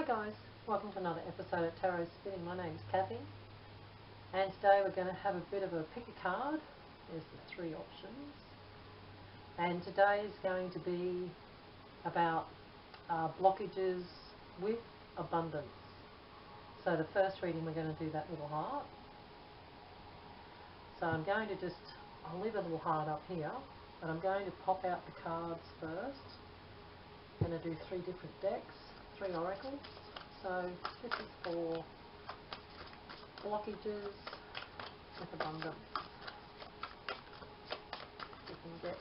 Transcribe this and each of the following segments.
Hi guys, welcome to another episode of Tarot Spinning. My name's Kathy, and today we're going to have a bit of a pick a card. There's the three options, and today is going to be about blockages with abundance. So the first reading we're going to do that little heart. So I'm going to I'll leave a little heart up here, but I'm going to pop out the cards first. I'm going to do three different decks, three oracles. So this is for blockages with abundance. You can get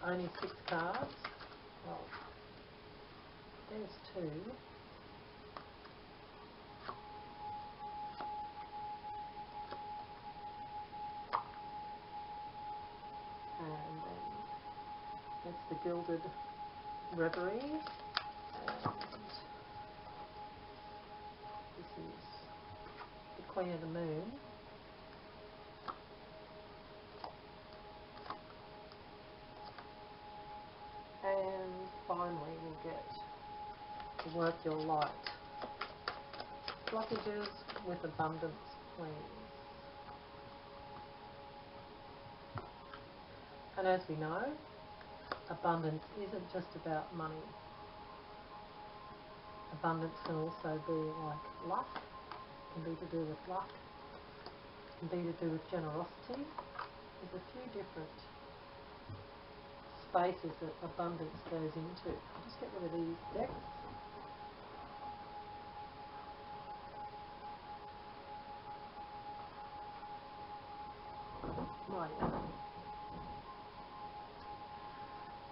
only 6 cards. Well, there's 2. And then it's the Gilded Reverie. And this is the Queen of the Moon. And finally we'll get to Work Your Light. Blockages with abundance, please. And as we know, abundance isn't just about money. Abundance can also be like luck, can be to do with luck, can be to do with generosity. There's a few different spaces that abundance goes into. I'll just get rid of these decks. Right.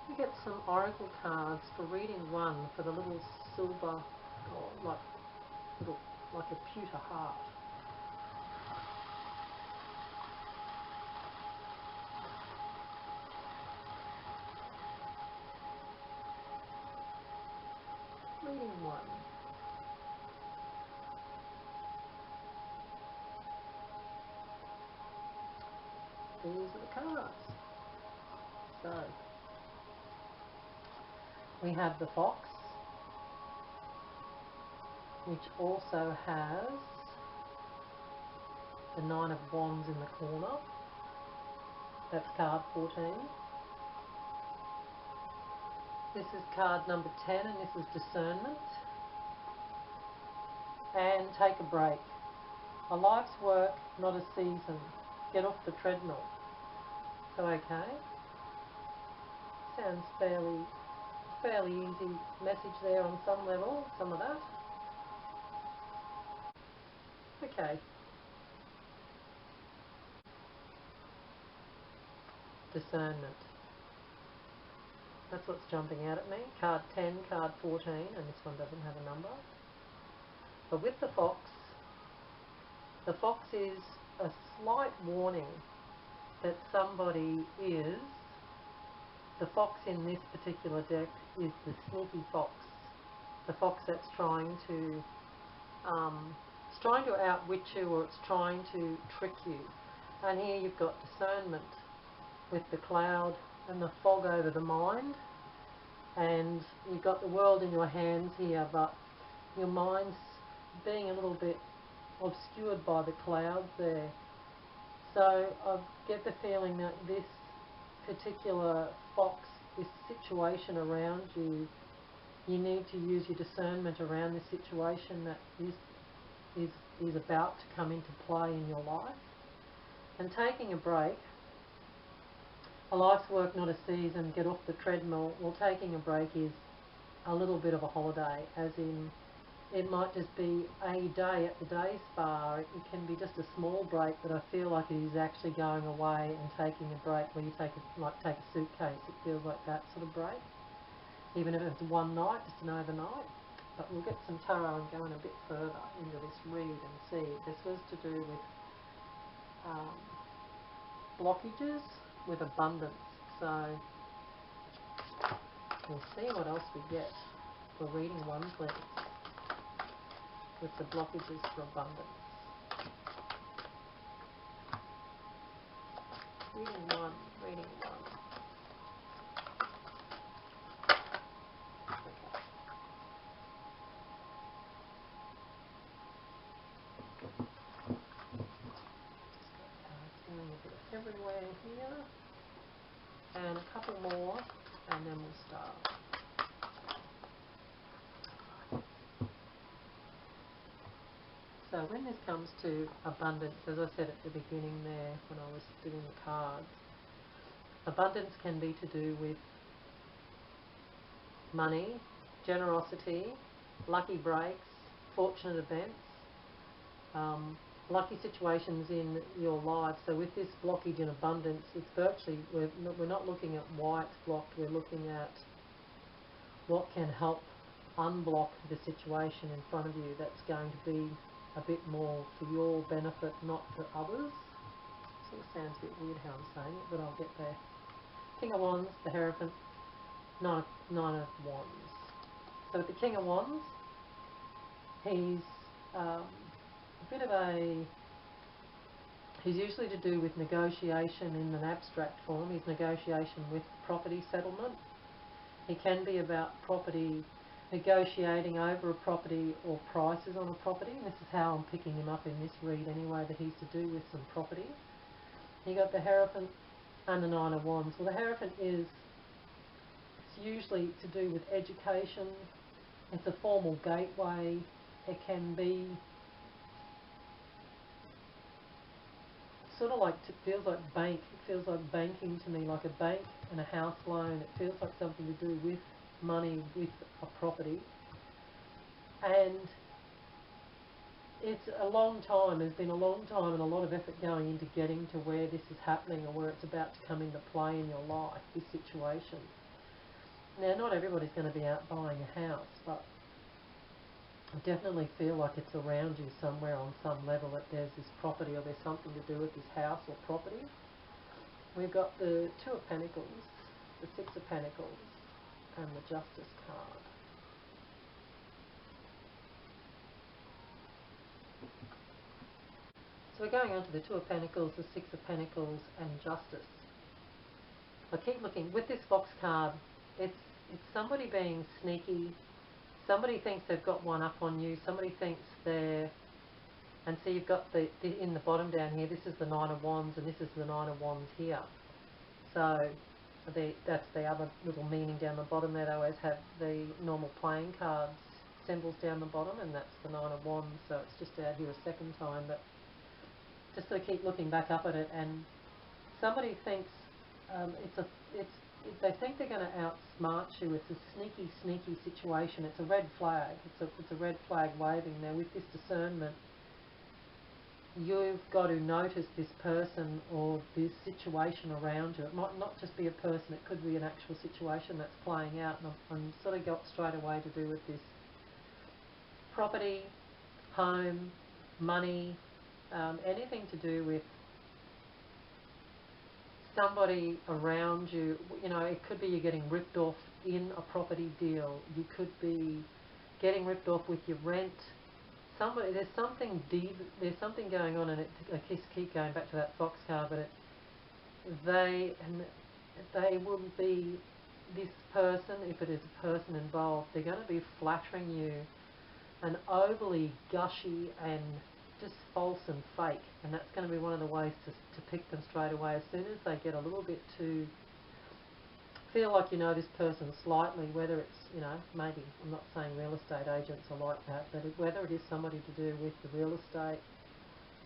You get some oracle cards for reading 1 for the little silver, or like a pewter heart. Reading 1. These are the cards. So we have the Fox, which also has the 9 of Wands in the corner. That's card 14. This is card number 10, and this is Discernment. And Take a Break. A life's work, not a season. Get off the treadmill. So okay. Sounds fairly easy message there on some level, some of that. Okay. Discernment. That's what's jumping out at me. Card 10, card 14, and this one doesn't have a number. But with the Fox is a slight warning that somebody is, the Fox in this particular deck is the sneaky fox. The fox that's trying to outwit you, or it's trying to trick you. And here you've got discernment with the cloud and the fog over the mind, and you've got the world in your hands here, but your mind's being a little bit obscured by the clouds there. So I get the feeling that this particular fox, this situation around you, you need to use your discernment around this situation that is about to come into play in your life. And taking a break, a life's work, not a season, get off the treadmill. Well, taking a break is a little bit of a holiday, as in it might just be a day at the day spa. It can be just a small break, but I feel like it is actually going away and taking a break where you take a suitcase. It feels like that sort of break, even if it's one night, just an overnight. But we'll get some tarot and go in a bit further into this read and see. This was to do with blockages with abundance. So we'll see what else we get for reading 1, please, with the blockages for abundance. Reading 1. Okay. somewhere here, and a couple more, and then we'll start. So when this comes to abundance, as I said at the beginning there when I was doing the cards, abundance can be to do with money, generosity, lucky breaks, fortunate events, lucky situations in your life. So with this blockage in abundance, it's virtually, we're not looking at why it's blocked, we're looking at what can help unblock the situation in front of you that's going to be a bit more for your benefit, not for others. Sort of sounds a bit weird how I'm saying it, but I'll get there. King of Wands, the Hierophant, Nine of Wands. So with the King of Wands, he's he's usually to do with negotiation in an abstract form. He's negotiation with property settlement. He can be about property, negotiating over a property or prices on a property. And this is how I'm picking him up in this read anyway, that he's to do with some property. You got the Hierophant and the Nine of Wands. Well, the Hierophant it's usually to do with education. It's a formal gateway. It can be sort of like, it feels like bank. It feels like banking to me, like a bank and a house loan. It feels like something to do with money, with a property. And it's a long time, there's been a long time and a lot of effort going into getting to where this is happening or where it's about to come into play in your life, this situation. Now, not everybody's going to be out buying a house, but I definitely feel like it's around you somewhere on some level, that there's this property or there's something to do with this house or property. We've got the Two of Pentacles, the Six of Pentacles, and the Justice card. So we're going on to the Two of Pentacles, the Six of Pentacles, and Justice. I keep looking. With this Fox card, it's somebody being sneaky. Somebody thinks they've got one up on you. Somebody thinks they're... And so you've got the in the bottom down here, this is the Nine of Wands, and this is the Nine of Wands here. So that's the other little meaning down the bottom there. They always have the normal playing cards symbols down the bottom, and that's the Nine of Wands. So it's just out here a second time, but just sort of keep looking back up at it. And somebody thinks they think they're going to outsmart you. It's a sneaky, sneaky situation. It's a red flag. It's a red flag waving. Now, with this discernment, you've got to notice this person or this situation around you. It might not just be a person. It could be an actual situation that's playing out. And I'm sort of got straight away to do with this property, home, money, anything to do with somebody around you. You know, it could be you're getting ripped off in a property deal. You could be getting ripped off with your rent. There's something going on, and I keep going back to that Fox card, but they will be, this person, if it is a person involved, they're going to be flattering you and overly gushy and just false and fake, and that's going to be one of the ways to pick them straight away. As soon as they get a little bit too, feel like you know this person slightly, whether it's, you know, maybe, I'm not saying real estate agents are like that, but whether it is somebody to do with the real estate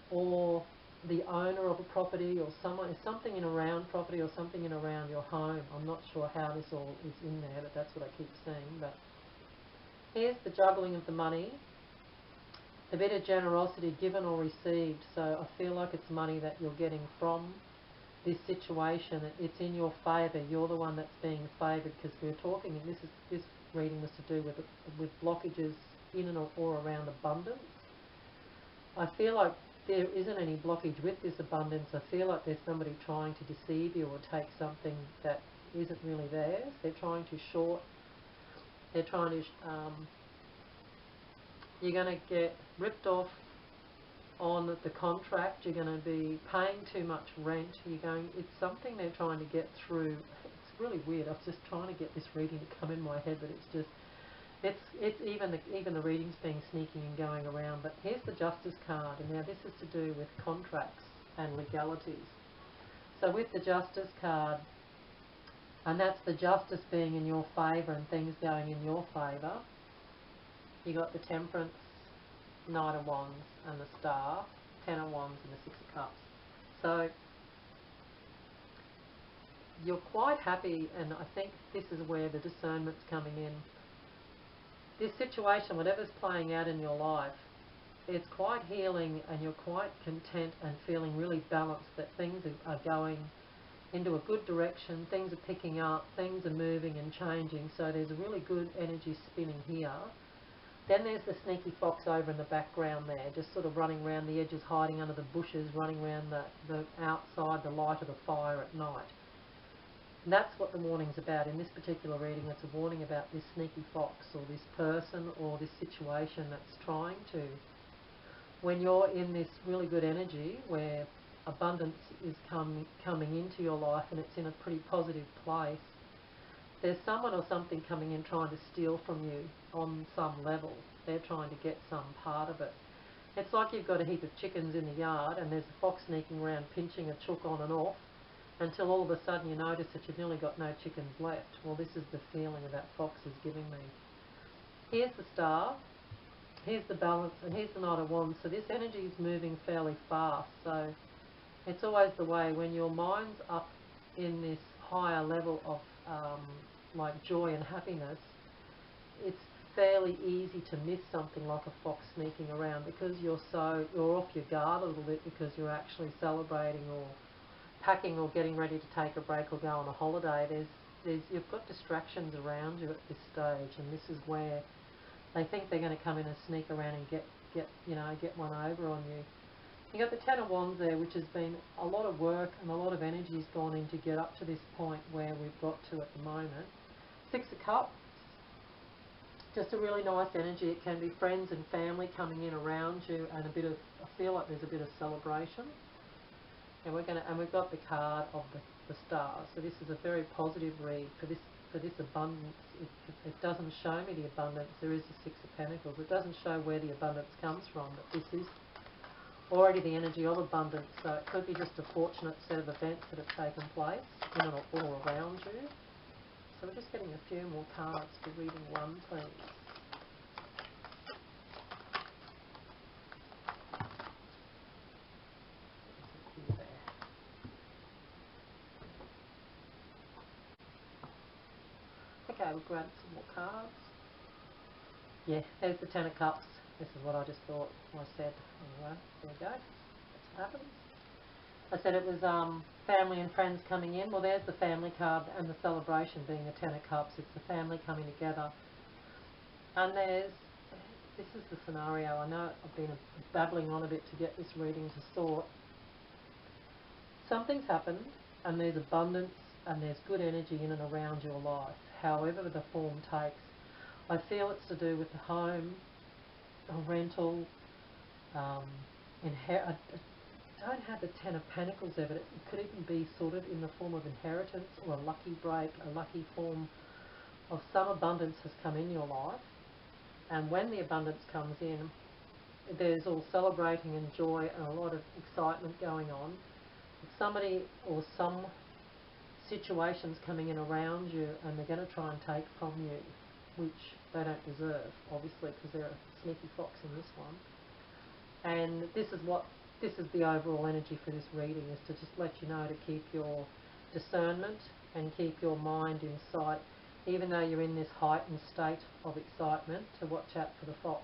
or the owner of a property or something in around property or something in around your home. I'm not sure how this all is in there, but that's what I keep seeing. But here's the juggling of the money. A bit of generosity given or received. So I feel like it's money that you're getting from this situation. It's in your favour. You're the one that's being favoured, because we're talking, and this reading was to do with blockages in and or around abundance. I feel like there isn't any blockage with this abundance. I feel like there's somebody trying to deceive you or take something that isn't really theirs. They're trying to short. They're trying to... you're going to get ripped off on the contract. You're going to be paying too much rent. It's something they're trying to get through. It's really weird. I was just trying to get this reading to come in my head, but it's just, it's even the reading's being sneaky and going around. But here's the Justice card, and now this is to do with contracts and legalities. So with the Justice card, and that's the justice being in your favour and things going in your favour, you got the Temperance, Knight of Wands and the Star, Ten of Wands and the Six of Cups. So you're quite happy, and I think this is where the discernment's coming in. This situation, whatever's playing out in your life, it's quite healing and you're quite content and feeling really balanced that things are going into a good direction, things are picking up, things are moving and changing, so there's a really good energy spinning here. Then there's the sneaky fox over in the background there, just sort of running around the edges, hiding under the bushes, running around the outside the light of the fire at night. And that's what the warning's about. In this particular reading, it's a warning about this sneaky fox or this person or this situation that's trying to. When you're in this really good energy where abundance is coming into your life and it's in a pretty positive place, there's someone or something coming in trying to steal from you on some level. They're trying to get some part of it. It's like you've got a heap of chickens in the yard and there's a fox sneaking around pinching a chook on and off until all of a sudden you notice that you've nearly got no chickens left. Well, this is the feeling that fox is giving me. Here's the Star, here's the Balance, and here's the Knight of Wands. So this energy is moving fairly fast. So it's always the way when your mind's up in this higher level of like joy and happiness, it's fairly easy to miss something like a fox sneaking around because you're off your guard a little bit because you're actually celebrating or packing or getting ready to take a break or go on a holiday. You've got distractions around you at this stage, and this is where they think they're going to come in and sneak around and get one over on you. You got the Ten of Wands there, which has been a lot of work and a lot of energy's gone in to get up to this point where we've got to at the moment. Six of Cups, just a really nice energy. It can be friends and family coming in around you, and I feel like there's a bit of celebration. And we've got the card of the Star. So this is a very positive read for this abundance. It doesn't show me the abundance. There is the Six of Pentacles. It doesn't show where the abundance comes from, but this is already the energy of abundance. So it could be just a fortunate set of events that have taken place in and all around you. So we're just getting a few more cards for reading one, please. Okay, we'll grab some more cards. Yeah, there's the Ten of Cups. This is what I just thought I said. Anyway, there we go. That's what happens. I said it was family and friends coming in. Well, there's the family card and the celebration being the Ten of Cups. It's the family coming together. And this is the scenario. I know I've been babbling on a bit to get this reading to sort. Something's happened and there's abundance and there's good energy in and around your life, however the form takes. I feel it's to do with the home, a rental, I don't have the Ten of Pentacles there, but it could even be sort of in the form of inheritance or a lucky break, a lucky form of some abundance has come in your life. And when the abundance comes in, there's all celebrating and joy and a lot of excitement going on. Somebody or some situations coming in around you and they're going to try and take from you, which they don't deserve, obviously, because they're a sneaky fox in this one. And this is the overall energy for this reading, is to just let you know to keep your discernment and keep your mind in sight, even though you're in this heightened state of excitement, to watch out for the fox.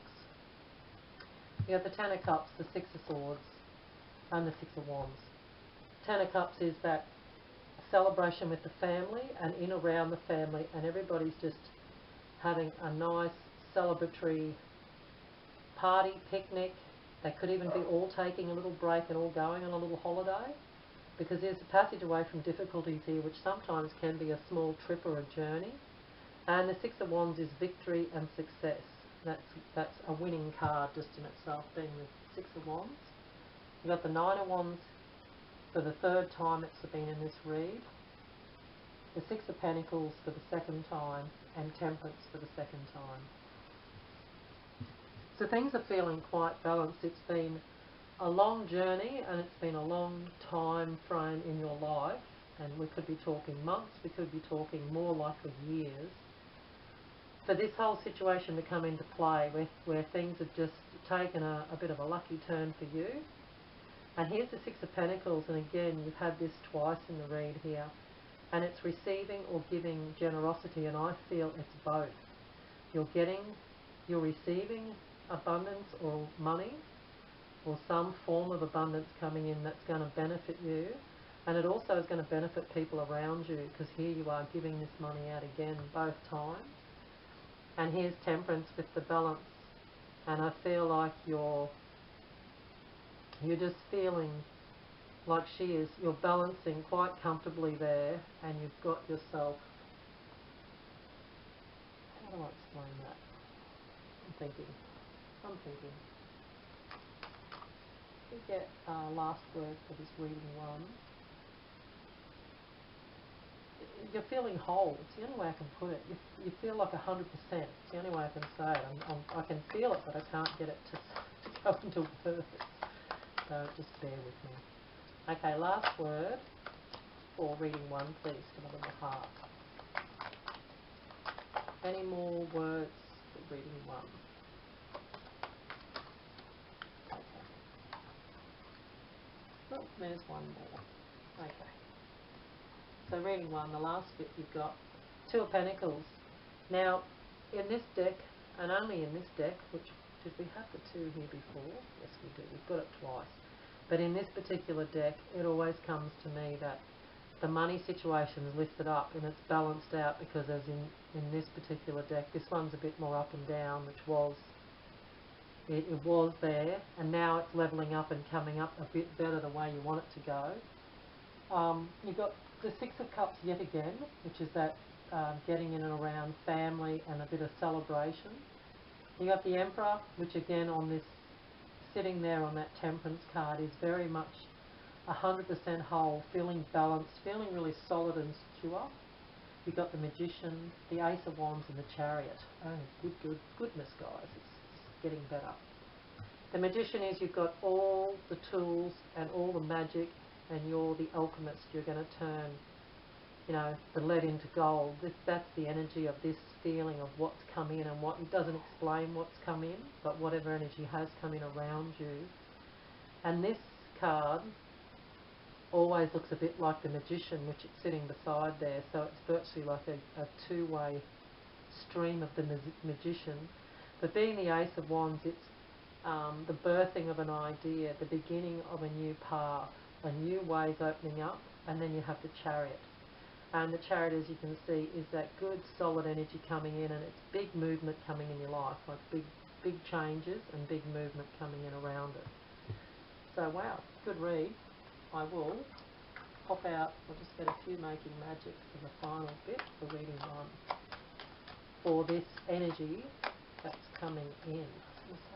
You have the Ten of Cups, the Six of Swords, and the Six of Wands. Ten of Cups is that celebration with the family and in around the family, and everybody's just having a nice celebratory party, picnic. They could even be all taking a little break and all going on a little holiday, because there's a passage away from difficulties here, which sometimes can be a small trip or a journey. And the Six of Wands is victory and success. That's a winning card just in itself, being the Six of Wands. You've got the Nine of Wands for the third time it's been in this read, the Six of Pentacles for the second time, and Temperance for the second time. So things are feeling quite balanced. It's been a long journey, and it's been a long time frame in your life, and we could be talking months, we could be talking more likely years, for this whole situation to come into play, where things have just taken a bit of a lucky turn for you. And here's the Six of Pentacles, and again, you've had this twice in the read here, and it's receiving or giving generosity, and I feel it's both. You're receiving abundance or money, or some form of abundance coming in that's going to benefit you, and it also is going to benefit people around you, because here you are giving this money out again both times. And here's Temperance with the balance, and I feel like you're just feeling like she is. You're balancing quite comfortably there, and you've got yourself, how do I explain that? I'm thinking. We get last word for this reading one. You're feeling whole. It's the only way I can put it. You feel like 100%. It's the only way I can say it. I can feel it, but I can't get it to go into words. So just bear with me. Okay, last word for reading one, please, for the heart. Any more words for reading one? Okay. Oh, there's one more. Okay. So reading one, the last bit you've got Two of Pentacles. Now, in this deck, and only in this deck, which, did we have the two here before? Yes, we do. We've got it twice. But in this particular deck, it always comes to me that the money situation is lifted up and it's balanced out, because as in this particular deck, this one's a bit more up and down, which was, it was there, and now it's levelling up and coming up a bit better the way you want it to go. You've got the Six of Cups yet again, which is that getting in and around family and a bit of celebration. You got the Emperor, which again on this, sitting there on that Temperance card, is very much 100% whole, feeling balanced, feeling really solid and secure. You've got the Magician, the Ace of Wands, and the Chariot. Oh, goodness, guys, it's getting better. The Magician is you've got all the tools and all the magic, and you're the alchemist. You're going to turn, the lead into gold. That's the energy of this feeling of what's come in, and what it doesn't explain what's come in, but whatever energy has come in around you. And this card always looks a bit like the Magician, which it's sitting beside there, so it's virtually like a two-way stream of the Magician. But being the Ace of Wands, it's the birthing of an idea, the beginning of a new path, a new ways opening up, and then you have the Chariot. And the Chariot, as you can see, is that good solid energy coming in, and it's big movement coming in your life, like big changes and big movement coming in around it. So wow, good read. I will pop out, I'll just get a few Making Magic for the final bit for reading one, for this energy that's coming in.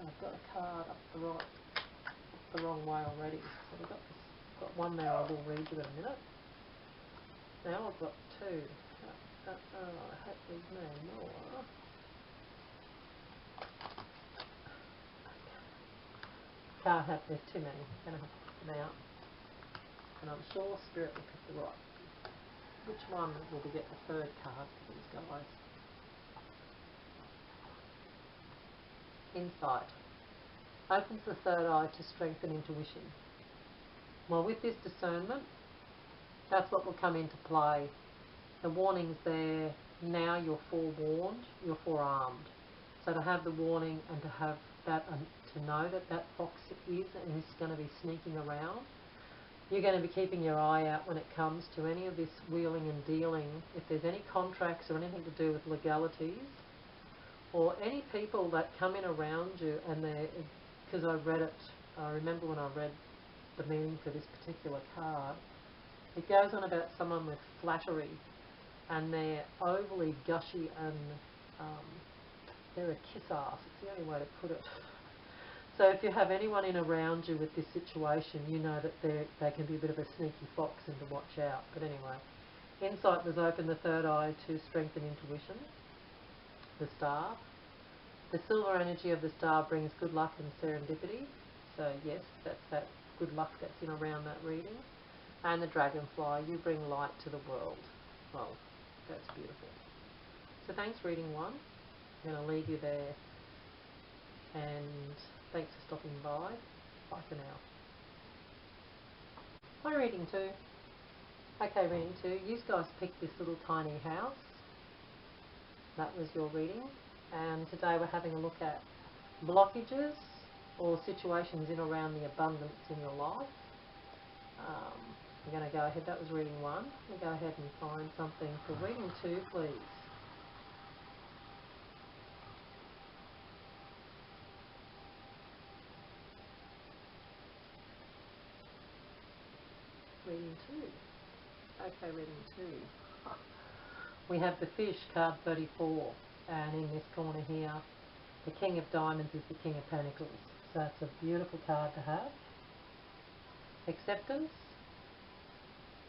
I've got a card up the wrong way already. So we've got this. Got one there I will read you in a minute. Now I've got two. I hope there's no more. Can't have, there's too many. I'm going to have to put them out. And I'm sure Spirit will pick the right. Which one will we get the third card for these guys? Insight. Opens the third eye to strengthen intuition. Well, with this discernment, that's what will come into play. The warning's there. Now you're forewarned, you're forearmed. So to have the warning and to have that, to know that that fox is and is going to be sneaking around, you're going to be keeping your eye out when it comes to any of this wheeling and dealing. If there's any contracts or anything to do with legalities, or any people that come in around you, and they, because I read it, I remember when I read the meaning for this particular card, it goes on about someone with flattery, and they're overly gushy, and they're a kiss ass. It's the only way to put it. So if you have anyone in around you with this situation, you know that they can be a bit of a sneaky fox and to watch out. But anyway, Insight was open the third eye to strengthen intuition. The Star. The silver energy of the Star brings good luck and serendipity. So yes, that's that good luck that's in around that reading. And the dragonfly, you bring light to the world. Well, that's beautiful. So thanks reading 1. I'm going to leave you there. And thanks for stopping by. Bye for now. Hi reading 2. Okay, reading 2. You guys picked this little tiny house. That was your reading. And today we're having a look at blockages or situations in around the abundance in your life. We're going to go ahead. That was reading 1. We'll go ahead and find something for reading 2, please. Reading 2. Okay, reading 2. We have the fish, card 34, and in this corner here, the King of Diamonds is the King of Pentacles. So it's a beautiful card to have. Acceptance,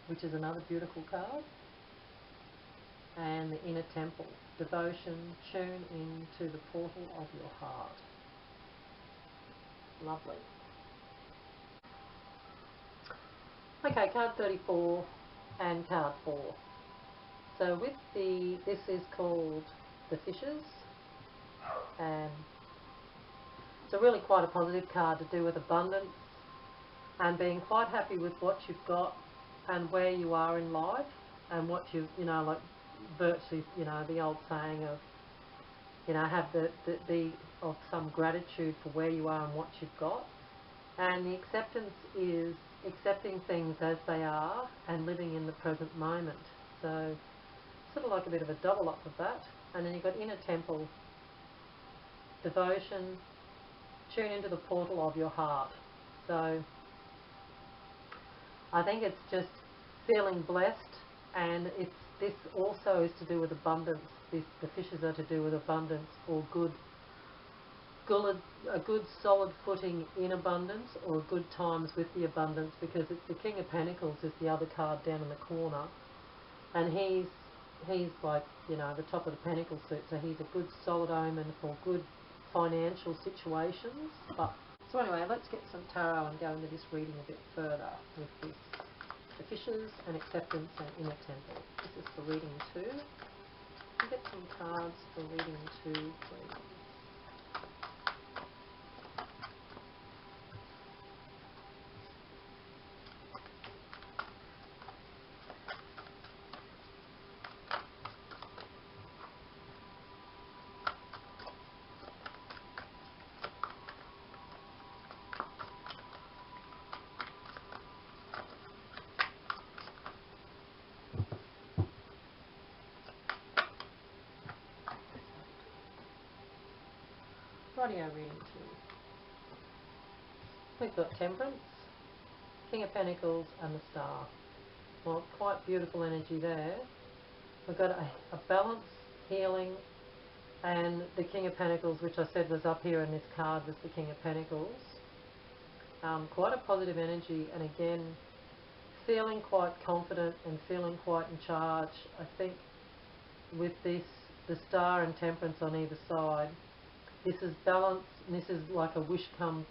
which is another beautiful card. And the Inner Temple, devotion, tune into the portal of your heart. Lovely. Okay, card 34 and card 4. So with this is called the Fishes, and it's a really quite a positive card to do with abundance and being quite happy with what you've got and where you are in life and what you like virtually, the old saying of, have the of some gratitude for where you are and what you've got. And the acceptance is accepting things as they are and living in the present moment. So sort of like a bit of a double up of that. And then you've got Inner Temple, devotion, tune into the portal of your heart. So I think it's just feeling blessed, and this also is to do with abundance. The fishes are to do with abundance or a good solid footing in abundance, or good times with the abundance, because it's the King of Pentacles is the other card down in the corner, and he's like, the top of the Pentacle suit, so he's a good solid omen for good financial situations. So anyway, let's get some tarot and go into this reading a bit further with this, the fishes and acceptance and Inner Temple. This is for reading 2. We'll get some cards for reading 2, please. Rightio, reading 2. We've got Temperance, King of Pentacles and the Star. Well, quite beautiful energy there. We've got a balance, healing, and the King of Pentacles, which I said was up here in this card, was the King of Pentacles. Quite a positive energy, and again, feeling quite confident and feeling quite in charge. I think with this, the Star and Temperance on either side, this is balance, and this is like a wish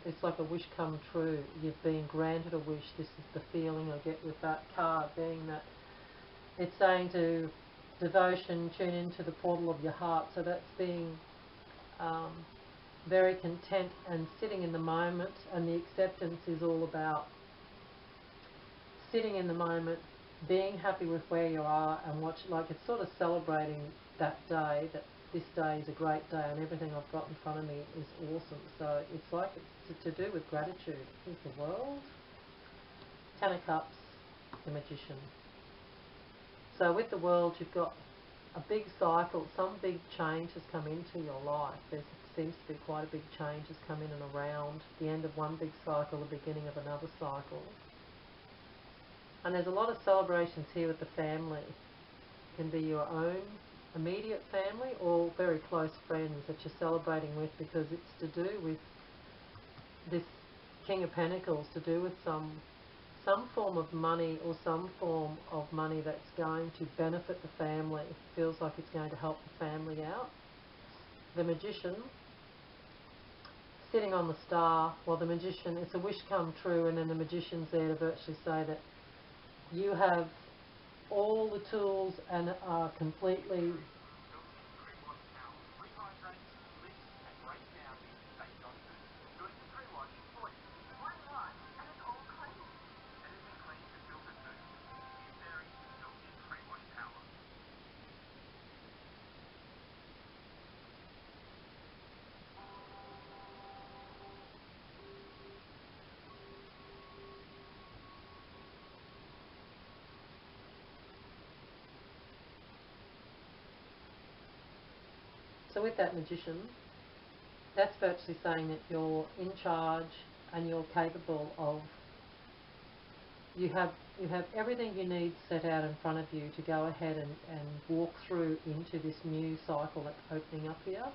it's like a wish come true. You've been granted a wish. This is the feeling I get with that card, being that it's saying to devotion, tune into the portal of your heart. So that's being very content and sitting in the moment, and the acceptance is all about sitting in the moment, being happy with where you are, and it's sort of celebrating that day, that this day is a great day and everything I've got in front of me is awesome. So it's like it's to do with gratitude. Here's the World, 10 of Cups, the Magician. So with the World, you've got a big cycle. Some big change has come into your life. There seems to be quite a big change has come in and around the end of one big cycle, the beginning of another cycle. And there's a lot of celebrations here with the family. It can be your own immediate family or very close friends that you're celebrating with, because it's to do with this King of Pentacles, to do with some form of money, or some form of money that's going to benefit the family. It feels like it's going to help the family out. The Magician, sitting on the star, while the Magician, it's a wish come true, and then the Magician's there to virtually say that you have all the tools and are completely So with that Magician, that's virtually saying that you're in charge and you're capable of, you have everything you need set out in front of you to go ahead and walk through into this new cycle that's opening up here.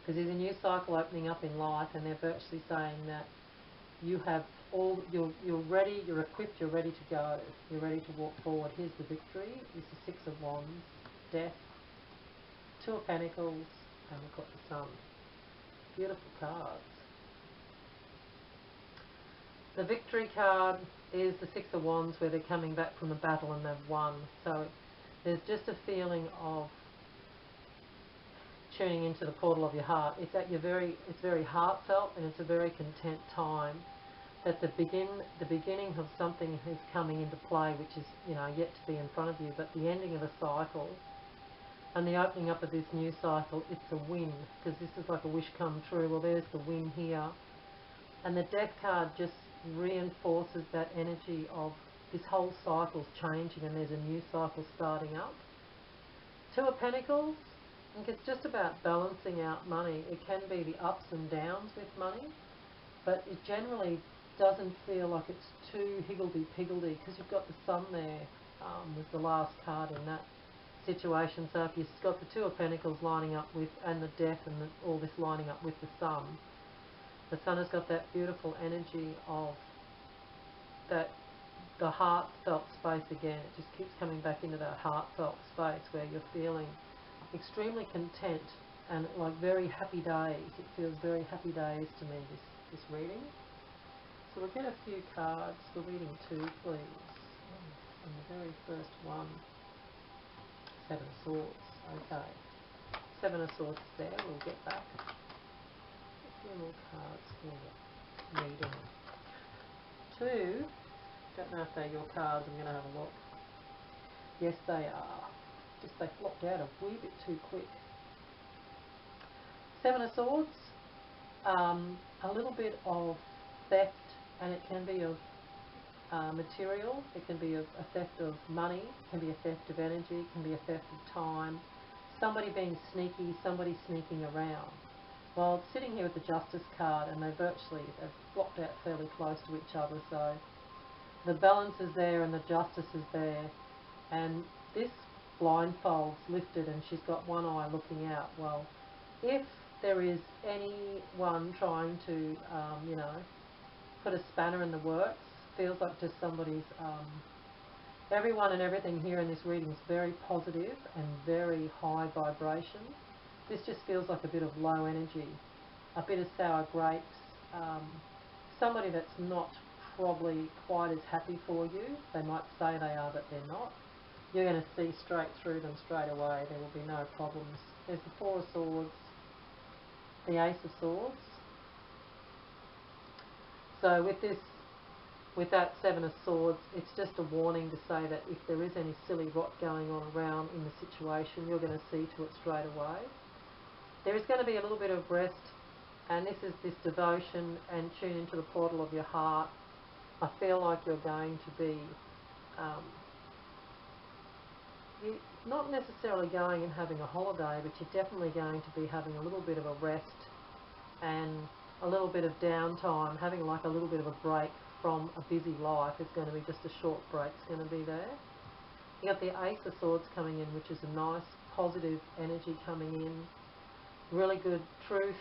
Because there's a new cycle opening up in life, and they're virtually saying that you have all, you're ready, you're equipped, you're ready to go, you're ready to walk forward. Here's the Victory, this is the Six of Wands, Death, Two of Pentacles, and we've got the Sun. Beautiful cards. The Victory card is the Six of Wands, where they're coming back from the battle and they've won. So there's just a feeling of tuning into the portal of your heart. It's very heartfelt, and it's a very content time. That the beginning of something is coming into play, which is, you know, yet to be in front of you, but the ending of a cycle and the opening up of this new cycle, it's a win, because this is like a wish come true. Well, there's the win here, and the Death card just reinforces that energy of this whole cycle's changing, and there's a new cycle starting up. Two of Pentacles, I think it's just about balancing out money. It can be the ups and downs with money, but it generally doesn't feel like it's too higgledy-piggledy, because you've got the Sun there, was the last card in that situation. So if you've got the Two of Pentacles lining up with, and the Death, and all this lining up with the Sun has got that beautiful energy of that, the heartfelt space again. It just keeps coming back into that heartfelt space where you're feeling extremely content and like very happy days. It feels very happy days to me, this reading. So we'll get a few cards for reading 2, please. And the very first one, Seven of Swords. Okay. Seven of Swords is there. We'll get back a few more cards for reading. 2, don't know if they're your cards. I'm going to have a look. Yes, they are. Just they flopped out a wee bit too quick. Seven of Swords. A little bit of theft, and it can be of material, it can be a theft of money, it can be a theft of energy, it can be a theft of time, somebody being sneaky, somebody sneaking around. Well, it's sitting here with the Justice card, and they've flopped out fairly close to each other, so the balance is there and the justice is there, and this blindfold's lifted and she's got one eye looking out. Well, if there is anyone trying to, you know, put a spanner in the works, feels like just somebody's, everyone and everything here in this reading is very positive and very high vibration. This just feels like a bit of low energy, a bit of sour grapes, somebody that's not probably quite as happy for you. They might say they are, but they're not. You're going to see straight through them straight away. There will be no problems. There's the Four of Swords, the Ace of Swords. So with that Seven of Swords, it's just a warning to say that if there is any silly rot going on around in the situation, you're going to see to it straight away. There is going to be a little bit of rest, and this is this devotion and tune into the portal of your heart. I feel like you're going to be you're not necessarily going and having a holiday, but you're definitely going to be having a little bit of a rest and a little bit of downtime, having like a little bit of a break from a busy life. It's going to be just a short break. It's going to be there. You got the Ace of Swords coming in, which is a nice positive energy coming in. Really good truth,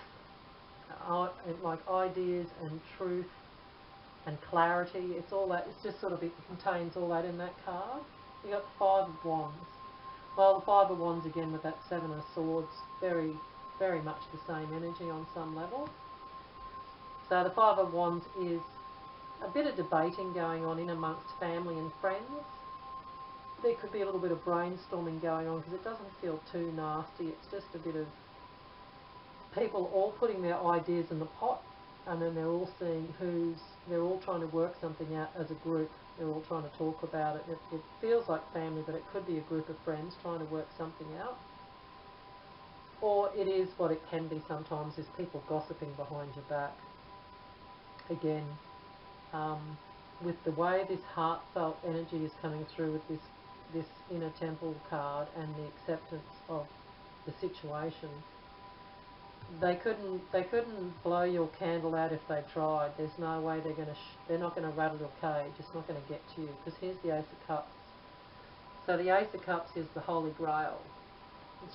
like ideas and truth and clarity. It's all that. It's just sort of, it contains all that in that card. You got the Five of Wands. Well, the Five of Wands again with that Seven of Swords, very, very much the same energy on some level. So the Five of Wands is a bit of debating going on in amongst family and friends. There could be a little bit of brainstorming going on because it doesn't feel too nasty. It's just a bit of people all putting their ideas in the pot, and then they're all seeing they're all trying to work something out as a group. They're all trying to talk about it. It feels like family, but it could be a group of friends trying to work something out. Or it is what it can be sometimes, is people gossiping behind your back. Again, with the way this heartfelt energy is coming through with this inner temple card and the acceptance of the situation, they couldn't blow your candle out if they tried. There's no way they're not going to rattle your cage. It's not going to get to you, because here's the Ace of Cups. So the Ace of Cups is the Holy Grail.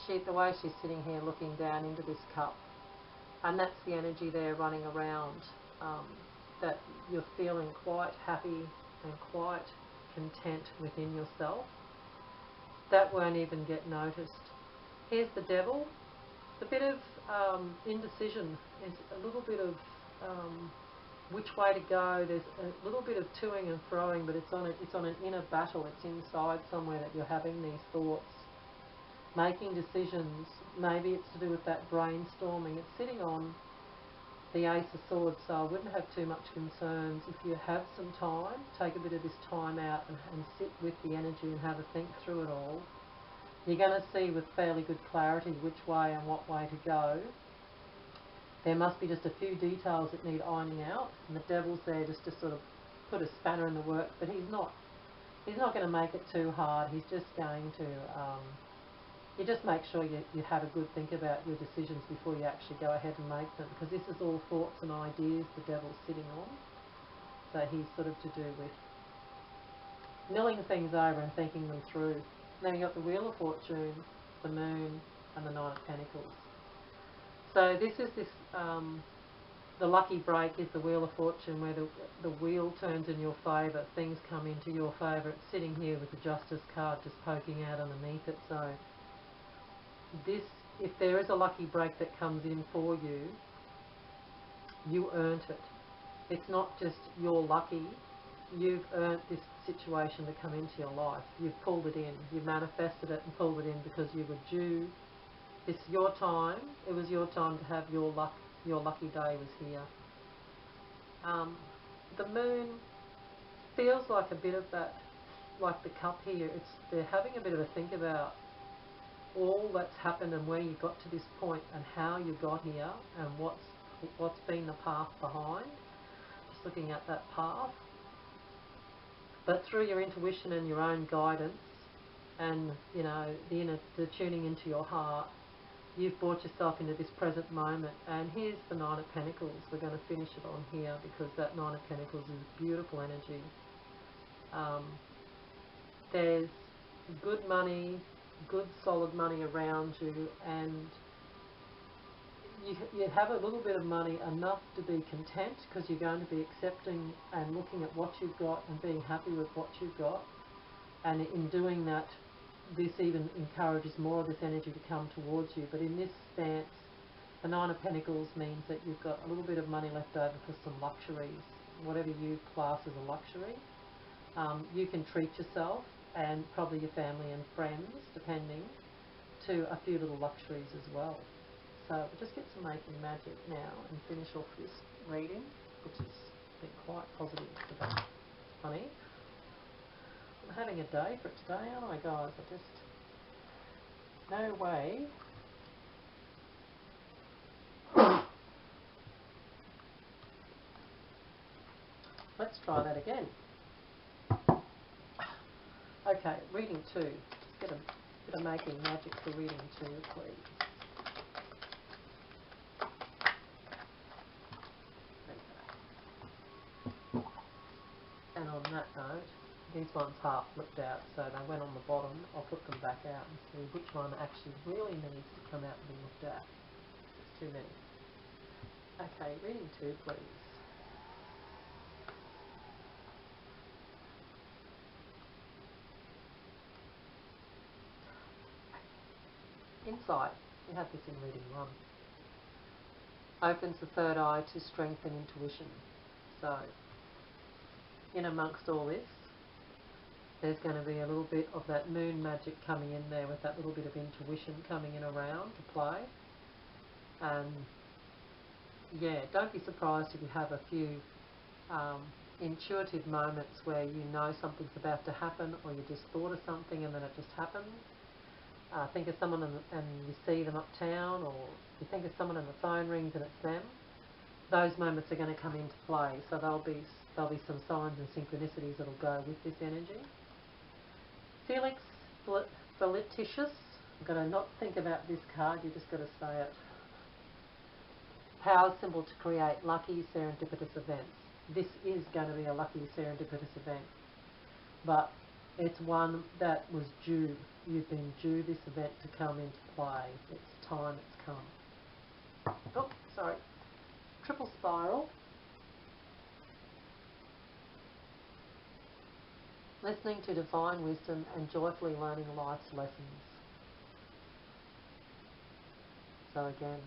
The way she's sitting here looking down into this cup, and that's the energy there running around, that you're feeling quite happy and quite content within yourself. That won't even get noticed. Here's the Devil. A bit of indecision. There's a little bit of which way to go. There's a little bit of toing and froing, but it's on an inner battle. It's inside somewhere that you're having these thoughts, making decisions. Maybe it's to do with that brainstorming. It's sitting on the Ace of Swords, so I wouldn't have too much concerns. If you have some time, take a bit of this time out and sit with the energy and have a think through it all. You're going to see with fairly good clarity which way and what way to go. There must be just a few details that need ironing out, and the Devil's there just to sort of put a spanner in the works, but he's not going to make it too hard. He's just going to you just make sure you have a good think about your decisions before you actually go ahead and make them, because this is all thoughts and ideas the Devil's sitting on. So he's sort of to do with milling things over and thinking them through. Then you've got the Wheel of Fortune, the Moon, and the Nine of Pentacles. So this is the lucky break is the Wheel of Fortune, where the wheel turns in your favour, things come into your favour. It's sitting here with the Justice card just poking out underneath it. So this, if there is a lucky break that comes in for you, you earned it. It's not just you're lucky. You've earned this situation to come into your life. You've pulled it in. You've manifested it and pulled it in because you were due. It's your time. It was your time to have your luck. Your lucky day was here. The Moon feels like a bit of that, like the cup here. They're having a bit of a think about all that's happened and where you got to this point and how you got here and what's been the path behind. Just looking at that path. But through your intuition and your own guidance and, you know, the tuning into your heart, you've brought yourself into this present moment. And here's the Nine of Pentacles. We're going to finish it on here because that Nine of Pentacles is beautiful energy. There's good money, good solid money around you, and you have a little bit of money, enough to be content, because you're going to be accepting and looking at what you've got and being happy with what you've got. And in doing that, this even encourages more of this energy to come towards you. But in this stance, the Nine of Pentacles means that you've got a little bit of money left over for some luxuries, whatever you class as a luxury. You can treat yourself and probably your family and friends, depending, to a few little luxuries as well. So we'll just get some Making Magic now and finish off this reading, which has been quite positive today. Honey, I'm having a day for it today, aren't I, guys? No way. Let's try that again. Okay, reading 2. Let's get a bit of Making Magic for reading 2, please. And on that note, these ones half flipped out, so they went on the bottom. I'll put them back out and see which one actually really needs to come out and be looked at. It's too many. Okay, reading 2, please. Insight. We have this in reading 1. opens the third eye to strengthen intuition. So, in amongst all this, there's going to be a little bit of that moon magic coming in there with that little bit of intuition coming in around to play. Yeah, don't be surprised if you have a few intuitive moments where you know something's about to happen, or you just thought of something and then it just happens. Think of someone and you see them uptown, or you think of someone and the phone rings and it's them. Those moments are going to come into play, so there'll be some signs and synchronicities that'll go with this energy. Felix Felititius, I'm going to not think about this card, you just got to say it. Power symbol to create lucky serendipitous events. This is going to be a lucky serendipitous event, but it's one that was due. You've been due this event to come into play. It's time it's come. Oh, sorry. Triple spiral. Listening to divine wisdom and joyfully learning life's lessons. So again,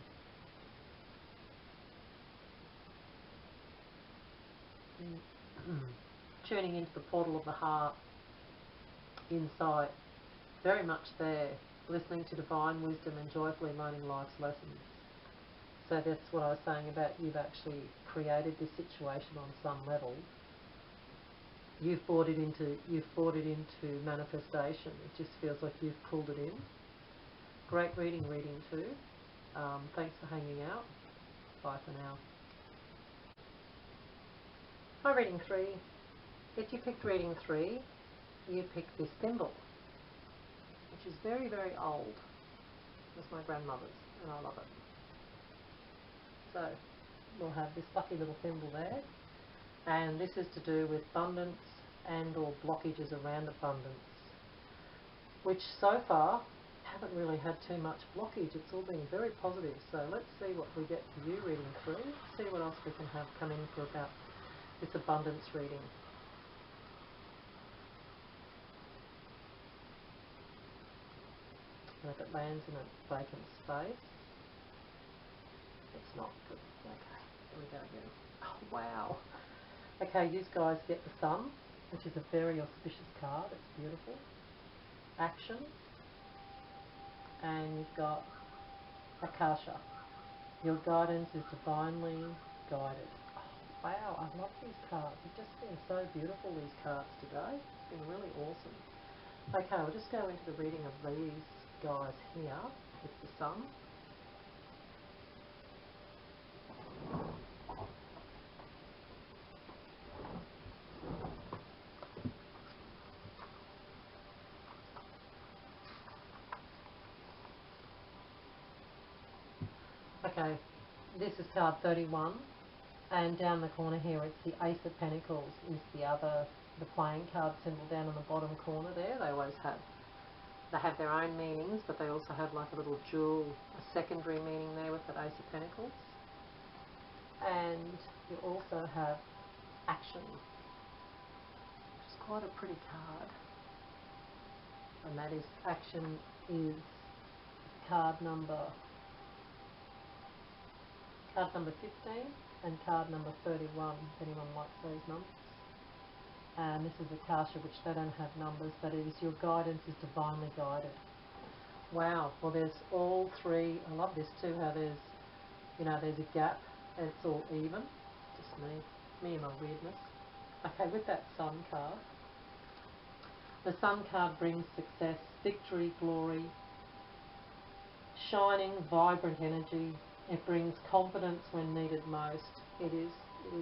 tuning into the portal of the heart, insight, very much there, listening to divine wisdom and joyfully learning life's lessons. So that's what I was saying about you've actually created this situation on some level. You've brought it into manifestation. It just feels like you've pulled it in. Great reading too. Thanks for hanging out. Bye for now. My reading 3. If you picked reading 3, you picked this thimble, which is very, very old. It's my grandmother's, and I love it. So we'll have this lucky little thimble there. And this is to do with abundance and or blockages around abundance, which so far haven't really had too much blockage. It's all been very positive. So let's see what we get for you reading 3. See what else we can have come in for about this abundance reading. And if it lands in a vacant space, it's not good. Okay, here we go again. Oh, wow. Okay, you guys get the Sun, which is a very auspicious card. It's beautiful. Action. And you've got Akasha. Your guidance is divinely guided. Oh, wow, I love these cards. They've just been so beautiful, these cards today. It's been really awesome. Okay, we'll just go into the reading of these guys here with the Sun. Okay, this is card 31, and down the corner here it's the Ace of Pentacles is the playing card symbol down on the bottom corner there. They have their own meanings, but they also have like a little jewel, a secondary meaning there with that Ace of Pentacles. And you also have Action, which is quite a pretty card. And that is, Action is card number 15 and card number 31, if anyone likes those numbers. And this is Akasha, which they don't have numbers, but it is your guidance is divinely guided. Wow, well there's all three. I love this too, how there's a gap and it's all even. Just me and my weirdness. Okay, with that Sun card. The Sun card brings success, victory, glory, shining, vibrant energy. It brings confidence when needed most. It is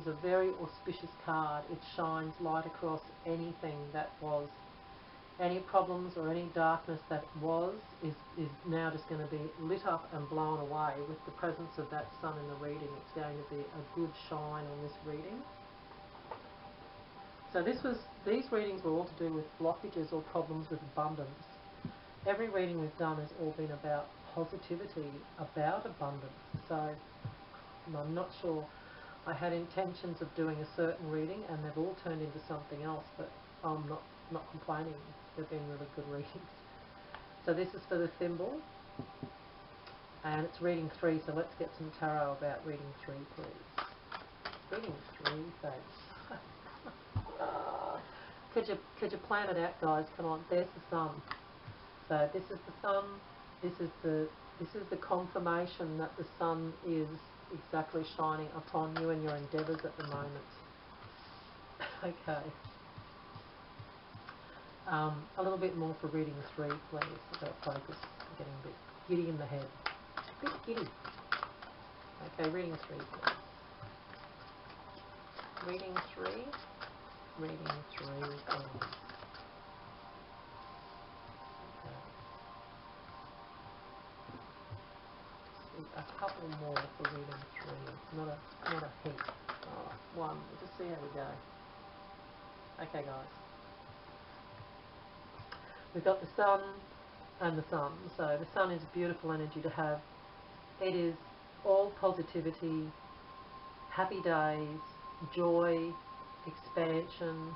a very auspicious card. It shines light across anything that was, any problems or any darkness that was, is now just going to be lit up and blown away with the presence of that Sun in the reading. It's going to be a good shine on this reading. So these readings were all to do with blockages or problems with abundance. Every reading we've done has all been about positivity, about abundance. So I'm not sure. I had intentions of doing a certain reading and they've all turned into something else, but I'm not complaining. They've been really good readings. So this is for the thimble. And it's reading 3, so let's get some tarot about reading 3, please. Reading 3, thanks. Could you plan it out, guys? Come on, there's the sun. So this is the sun. This is the confirmation that the sun is exactly shining upon you and your endeavours at the moment. Okay. A little bit more for reading 3, please. About focus. I'm getting a bit giddy in the head. A bit giddy. Okay, reading 3, please. Reading 3. Reading 3, please. A couple more for reading 3, not a heap. Oh, 1. We'll just see how we go. Okay, guys. We've got the sun and the sun. So the sun is a beautiful energy to have. It is all positivity, happy days, joy, expansion.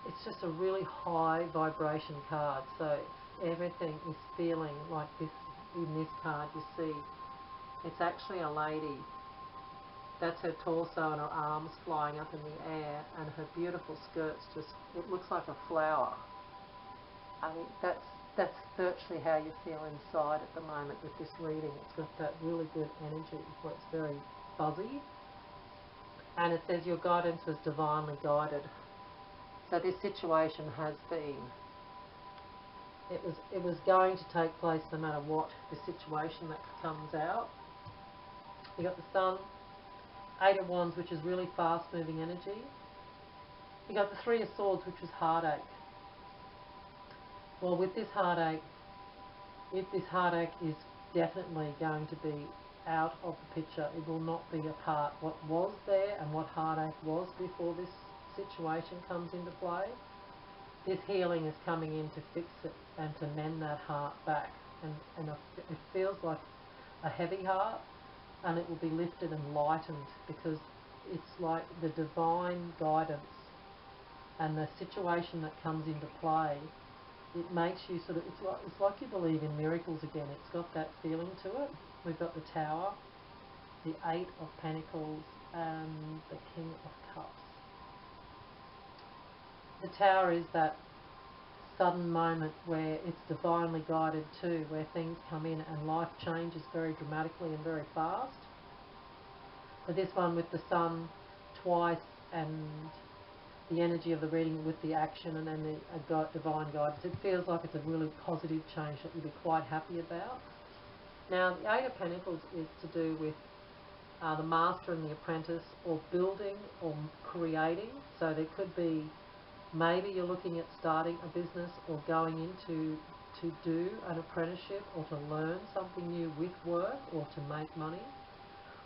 It's just a really high vibration card. So everything is feeling like this. In this card you see, it's actually a lady. That's her torso and her arms flying up in the air, and her beautiful skirts just, it looks like a flower. I mean, that's virtually how you feel inside at the moment with this reading. It's got that really good energy where it's very fuzzy. And it says your guidance was divinely guided. So this situation has been, it was going to take place no matter what the situation that comes out. You got the sun, 8 of Wands, which is really fast moving energy. You got the 3 of Swords, which is heartache. Well, with this heartache, if this heartache is definitely going to be out of the picture, it will not be a part what was there and what heartache was before this situation comes into play. This healing is coming in to fix it and to mend that heart back, and it feels like a heavy heart, and it will be lifted and lightened, because it's like the divine guidance and the situation that comes into play. It makes you sort of, it's like you believe in miracles again. It's got that feeling to it. We've got the Tower, the 8 of Pentacles, and the King of Cups. The Tower is that sudden moment where it's divinely guided too, where things come in and life changes very dramatically and very fast. But this one with the sun twice and the energy of the reading with the action and then the divine guidance, it feels like it's a really positive change that you'll be quite happy about. Now, the 8 of Pentacles is to do with the master and the apprentice, or building or creating. So there could be, maybe you're looking at starting a business or going into to do an apprenticeship or to learn something new with work or to make money.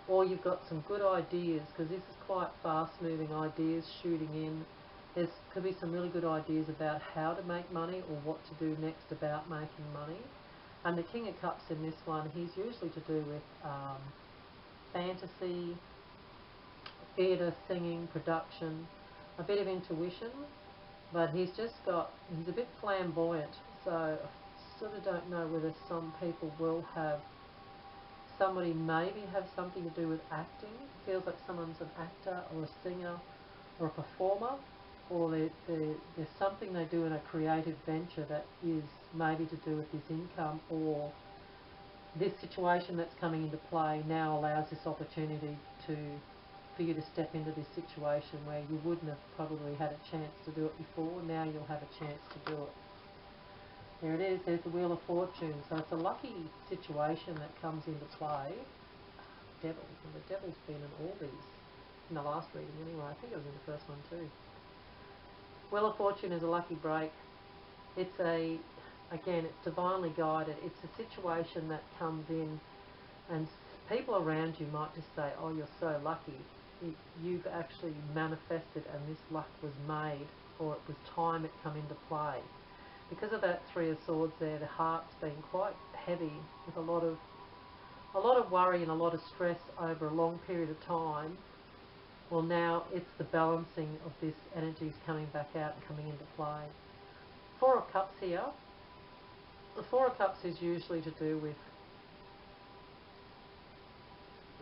Or you've got some good ideas, because this is quite fast moving ideas shooting in. There could be some really good ideas about how to make money or what to do next about making money. And the King of Cups in this one, he's usually to do with fantasy, theatre, singing, production, a bit of intuition. But he's a bit flamboyant, so I sort of don't know whether some people will have, somebody maybe have something to do with acting. It feels like someone's an actor or a singer or a performer, or there's something they do in a creative venture that is maybe to do with this income, or this situation that's coming into play now allows this opportunity for you to step into this situation where you wouldn't have probably had a chance to do it before. Now you'll have a chance to do it. There it is, there's the Wheel of Fortune. So it's a lucky situation that comes into play. Devil, and the Devil's been in all these, in the last reading anyway. I think it was in the first one too. Wheel of Fortune is a lucky break. It's again, it's divinely guided. It's a situation that comes in, and people around you might just say, oh, you're so lucky. You've actually manifested and this luck was made, or it was time it come into play. Because of that 3 of Swords there, the heart's been quite heavy with a lot of worry and a lot of stress over a long period of time. Well, now it's the balancing of this energies coming back out and coming into play. 4 of Cups here. The 4 of Cups is usually to do with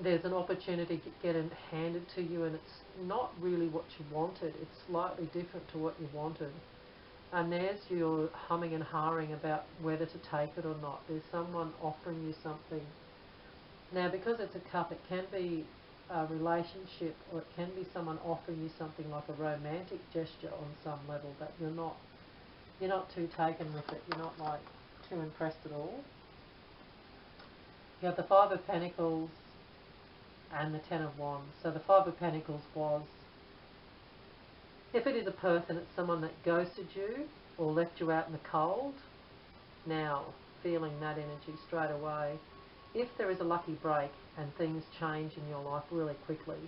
there's an opportunity to get it handed to you, and it's not really what you wanted. It's slightly different to what you wanted. And there's your humming and hawing about whether to take it or not. There's someone offering you something. Now, because it's a cup, it can be a relationship, or it can be someone offering you something like a romantic gesture on some level, but you're not too taken with it. You're not like too impressed at all. You have the Five of Pentacles and the Ten of Wands. So the Five of Pentacles was, if it is a person, it's someone that ghosted you or left you out in the cold. Now, feeling that energy straight away. If there is a lucky break and things change in your life really quickly,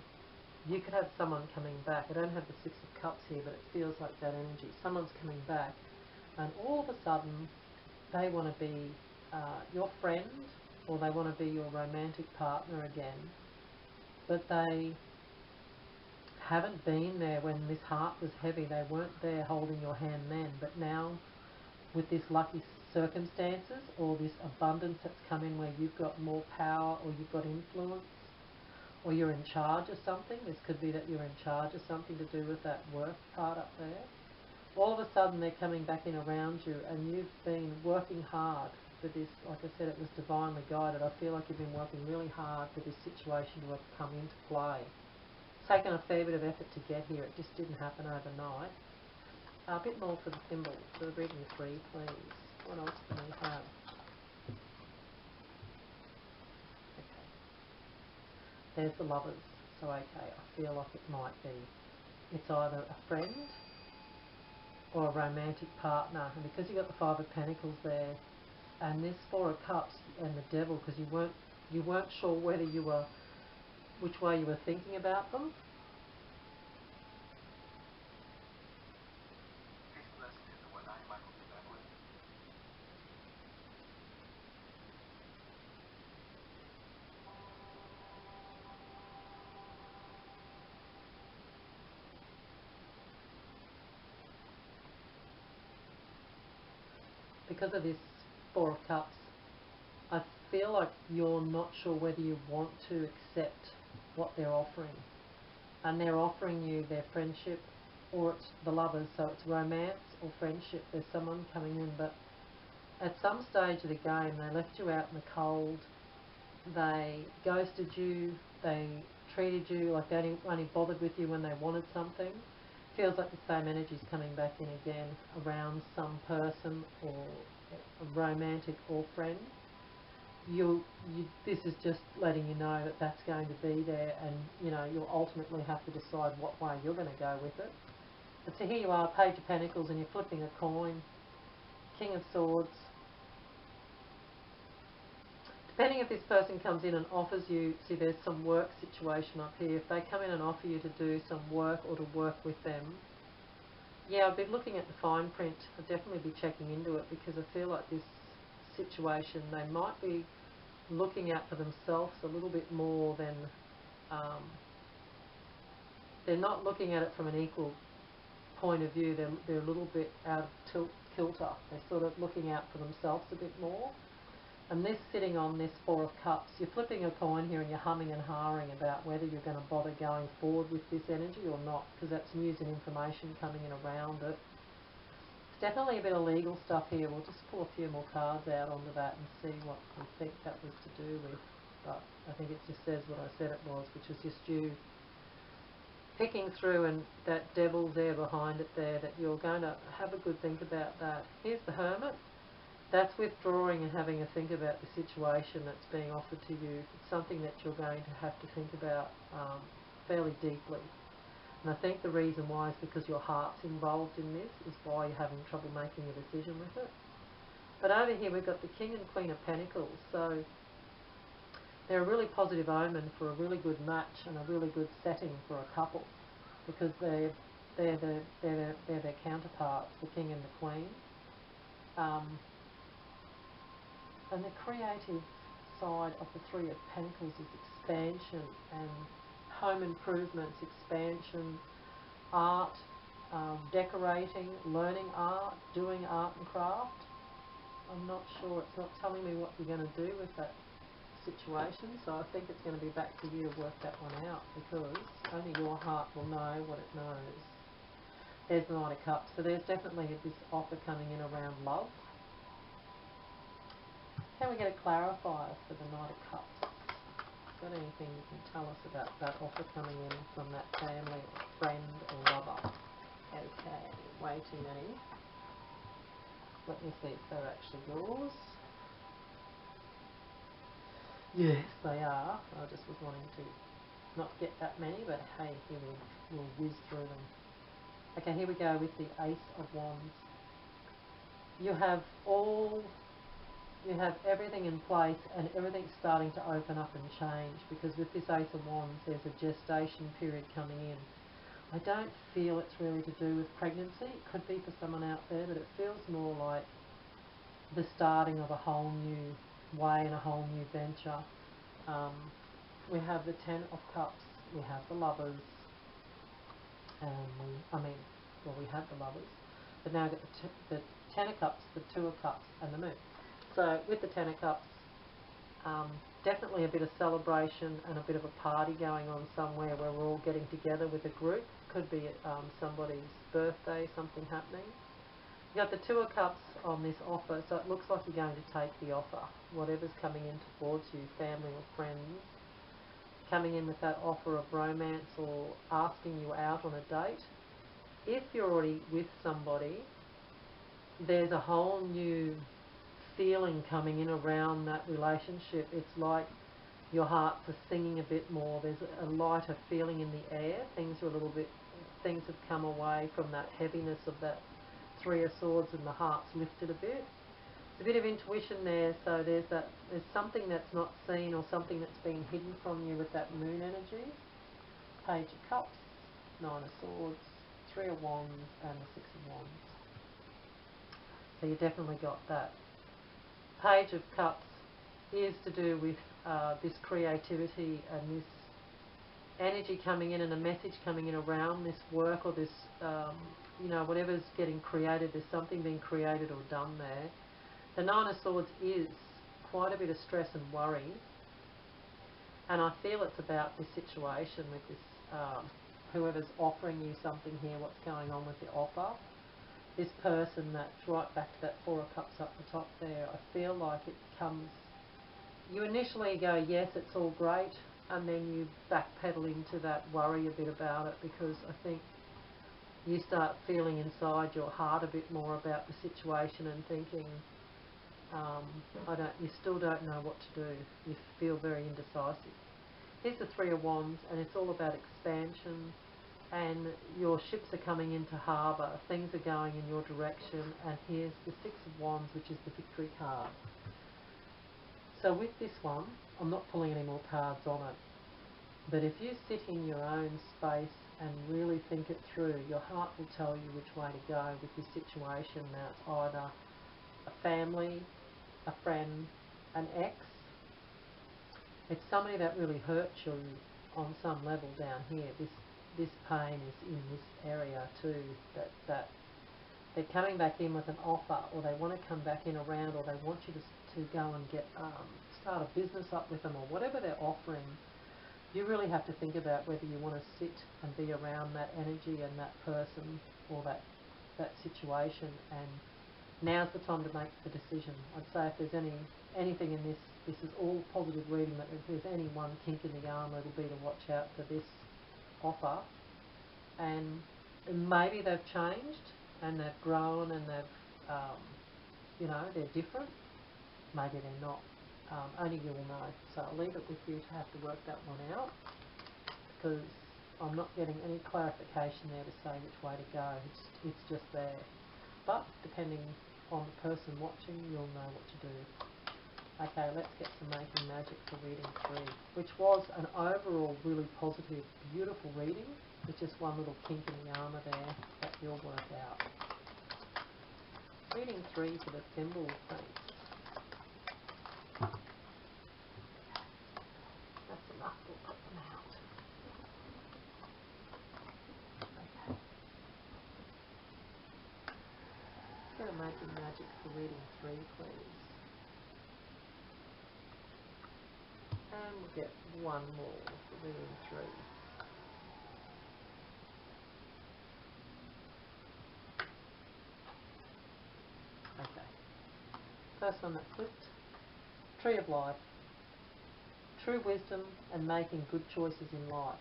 you could have someone coming back. I don't have the Six of Cups here, but it feels like that energy. Someone's coming back, and all of a sudden, they want to be your friend, or they want to be your romantic partner again. But they haven't been there when this heart was heavy. They weren't there holding your hand then. But now, with this lucky circumstances, or this abundance that's come in where you've got more power, or you've got influence, or you're in charge of something. This could be that you're in charge of something to do with that work part up there. All of a sudden they're coming back in around you, and you've been working hard for this. Like I said, it was divinely guided. I feel like you've been working really hard for this situation to have come into play. It's taken a fair bit of effort to get here. It just didn't happen overnight. A bit more for the thimble, for the reading 3, please. What else can we have? Okay. There's the Lovers. So, okay, I feel like it might be. It's either a friend or a romantic partner. And because you've got the Five of Pentacles there, and this Four of Cups and the Devil, because you weren't sure whether you were, which way you were thinking about them. Because of this Four of Cups, I feel like you're not sure whether you want to accept what they're offering. And they're offering you their friendship, or it's the Lovers, so it's romance or friendship. There's someone coming in, but at some stage of the game, they left you out in the cold. They ghosted you. They treated you like they only bothered with you when they wanted something. Feels like the same energy is coming back in again around some person, or a romantic or friend. This is just letting you know that that's going to be there, and you'll ultimately have to decide what way you're going to go with it. But so here you are, Page of Pentacles, and you're flipping a coin, King of Swords. Depending if this person comes in and offers you, see there's some work situation up here. If they come in and offer you to do some work or to work with them, yeah, I've been looking at the fine print. I'll definitely be checking into it, because I feel like this situation, they might be looking out for themselves a little bit more than, they're not looking at it from an equal point of view. They're a little bit out of kilter. They're sort of looking out for themselves a bit more. And this sitting on this Four of Cups, you're flipping a coin here and you're humming and hawing about whether you're going to bother going forward with this energy or not, because that's news and information coming in around it. It's definitely a bit of legal stuff here. We'll just pull a few more cards out onto that and see what we think that was to do with. But I think it just says what I said it was, which is just you picking through, and that Devil's there behind it there, that you're going to have a good think about that. Here's the Hermit. That's withdrawing and having a think about the situation that's being offered to you. It's something that you're going to have to think about fairly deeply. And I think the reason why is because your heart's involved in this, is why you're having trouble making a decision with it. But over here we've got the King and Queen of Pentacles. So they're a really positive omen for a really good match and a really good setting for a couple, because they're their counterparts, the King and the Queen. And the creative side of the Three of Pentacles is expansion and home improvements, expansion, art, decorating, learning art, doing art and craft. I'm not sure. It's not telling me what you're going to do with that situation, so I think it's going to be back to you to work that one out, because only your heart will know what it knows. There's the Knight of Cups, so there's definitely this offer coming in around love. Can we get a clarifier for the Knight of Cups? Is there anything you can tell us about that offer coming in from that family, or friend, or lover? Okay, waiting any. Let me see if they're actually yours. Yes, they are. I just was wanting to not get that many, but hey, here we'll whiz through them. Okay, here we go with the Ace of Wands. You have everything in place, and everything's starting to open up and change, because with this Ace of Wands there's a gestation period coming in. I don't feel it's really to do with pregnancy. It could be for someone out there, but it feels more like the starting of a whole new way and a whole new venture. We have the Ten of Cups, we have the Lovers, and we had the Lovers, but now we've got the Ten of Cups, the Two of Cups, and the Moon. So with the Ten of Cups, definitely a bit of celebration and a bit of a party going on somewhere where we're all getting together with a group. Could be somebody's birthday, something happening. You've got the Two of Cups on this offer, so it looks like you're going to take the offer. Whatever's coming in towards you, family or friends, coming in with that offer of romance or asking you out on a date. If you're already with somebody, there's a whole new feeling coming in around that relationship. It's like your hearts are singing a bit more. There's a lighter feeling in the air. Things have come away from that heaviness of that Three of Swords, and the heart's lifted a bit. There's a bit of intuition there, so there's something that's not seen, or something that's been hidden from you with that Moon energy. Page of Cups, Nine of Swords, Three of Wands, and the Six of Wands. So you definitely got that. Page of Cups is to do with this creativity and this energy coming in, and a message coming in around this work, or this, whatever's getting created. There's something being created or done there. The Nine of Swords is quite a bit of stress and worry, and I feel it's about this situation with this, whoever's offering you something here, what's going on with the offer. This person, that's right back to that Four of Cups up the top there, I feel like it comes, you initially go, yes, it's all great, and then you backpedal into that worry a bit about it, because I think you start feeling inside your heart a bit more about the situation and thinking, you still don't know what to do. You feel very indecisive. Here's the Three of Wands, and it's all about expansion, and your ships are coming into harbour, things are going in your direction, and here's the Six of Wands, which is the Victory card. So with this one, I'm not pulling any more cards on it, but if you sit in your own space and really think it through, your heart will tell you which way to go with this situation. Now it's either a family, a friend, an ex. It's somebody that really hurts you on some level down here. This pain is in this area too, that they're coming back in with an offer, or they want to come back in around, or they want you to go and get start a business up with them, or whatever they're offering. You really have to think about whether you want to sit and be around that energy and that person, or that situation, and now's the time to make the decision. I'd say if there's anything in this is all positive reading, but if there's any one kink in the armour, it'll be to watch out for this offer. And maybe they've changed and they've grown and they've they're different. Maybe they're not. Only you will know. So I'll leave it with you to have to work that one out, because I'm not getting any clarification there to say which way to go. It's just there. But depending on the person watching, you'll know what to do. Okay, let's get some Making Magic for reading 3, which was an overall really positive, beautiful reading, with just one little kink in the armour there that you'll work out. Reading 3 for the Thimble Saints. That's enough, we'll put them out. Okay. Get a Making Magic for reading 3, please. And we'll get one more for reading 3. Okay. First one that flipped. Tree of Life. True wisdom and making good choices in life.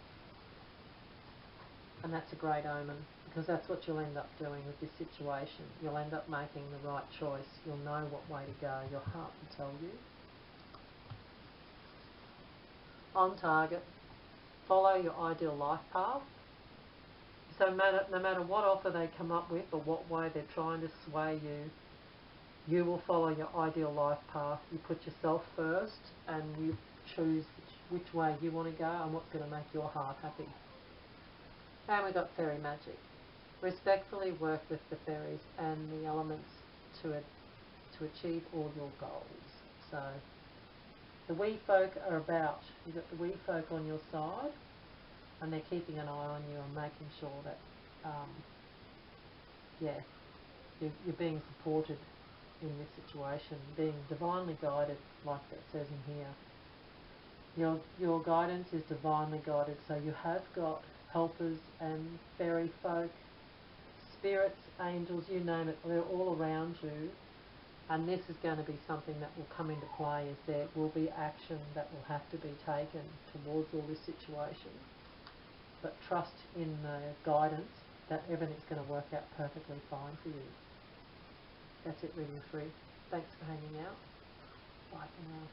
And that's a great omen, because that's what you'll end up doing with this situation. You'll end up making the right choice. You'll know what way to go. Your heart will tell you. On target. Follow your ideal life path. So no matter what offer they come up with or what way they're trying to sway you, you will follow your ideal life path. You put yourself first and you choose which way you want to go and what's going to make your heart happy. And we've got fairy magic. Respectfully work with the fairies and the elements to achieve all your goals. So the wee folk are about. You've got the wee folk on your side, and they're keeping an eye on you and making sure that, you're being supported in this situation, being divinely guided, like that says in here. Your guidance is divinely guided, so you have got helpers and fairy folk, spirits, angels, you name it, they're all around you. And this is going to be something that will come into play, is there will be action that will have to be taken towards all this situation. But trust in the guidance that everything's going to work out perfectly fine for you. That's it, reading 3. Thanks for hanging out. Bye for now.